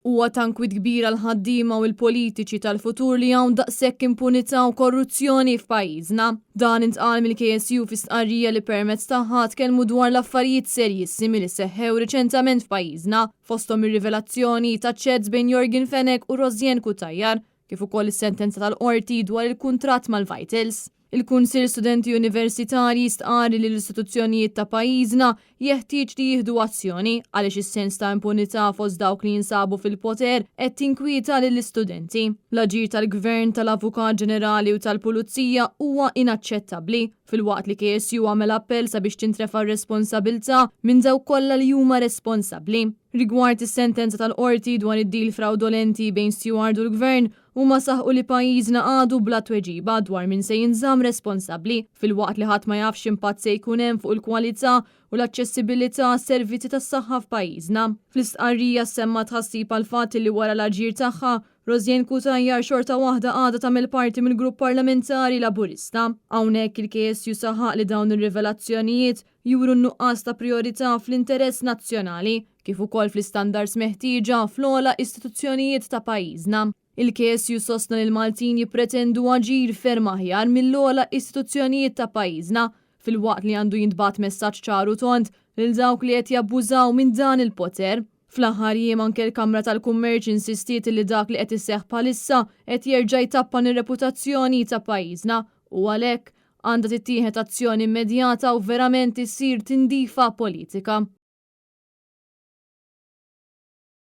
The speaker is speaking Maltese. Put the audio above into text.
Huwa tankwit kbir għal ħaddiema u l-politiċi tal-futur li hawn daqshekk impunità u korruzzjoni f'pajjiżna. Dan intqal mill-KSU fi stqarrija li permezz tagħha tkellmu dwar l-affarijiet serjissimi li seħħew riċentement f'pajjiżna, fosthom ir-rivelazzjoni ta' chats bejn Jorgen Fenek u Rosjen Kutajjar, kif ukoll is-sentenza tal-qorti dwar il-kuntratt mal-Vitals. Il-Kunsill Studenti Universitarji stqarri li l-istituzzjonijiet ta' pajjiżna jeħtieġ li jieħdu azzjoni għaliex is-sens ta' impunità fost dawk li jinsabu fil-poter qed tinkwieta lill-istudenti. L-aġir tal-Gvern, tal-Avukat Ġenerali u tal-Pulizija huwa inaċċettabbli fil-waqt li KSU għamel appell sabiex tintrefa' r-responsabbiltà minn dawk kollha li huma responsabbli. Rigward is-sentenza tal-qorti dwar id-deal fraudolenti bejn Stewart u l-Gvern, huma saħqu li pajjiżna għadu bla tweġiba dwar min se jinżamm responsabbli fil-waqt li ħadd ma jafx impatt se jkun hemm fuq il-kwalità u l-aċċessibilità għas-servizzi tas-saħħa f'pajjiżna. Fl-istqarrija semma tħassib għal fatt li wara l-aġir tagħha Rosjen Kutajjar xorta waħda għadha tagħmel parti mill-Grupp Parlamentari Laburista. Hawnhekk il-KSU saħaq li dawn ir-rivelazzjonijiet juru n-nuqqas ta' priorità fl-interess nazzjonali kif ukoll fl-istandards meħtieġa fl-ogħla istituzzjonijiet ta' pajjiżna. Il-KSU sostna li l-Maltin jippretendu aġir ferm aħjar mill-ogħla istituzzjonijiet ta' pajjiżna fil-waqt li għandu jintbagħat messaġġ ċaru tont lil dawk li qed jabbużaw minn dan il-poter. Fl-aħħar jiem anke l-Kamra tal-Kummerċ insistiet li dak li qed iseħħ bħalissa qed jerġa' jtappan ir-reputazzjoni ta' pajjiżna u għalhekk għandha tittieħed azzjoni immedjata u verament issir tindifa politika.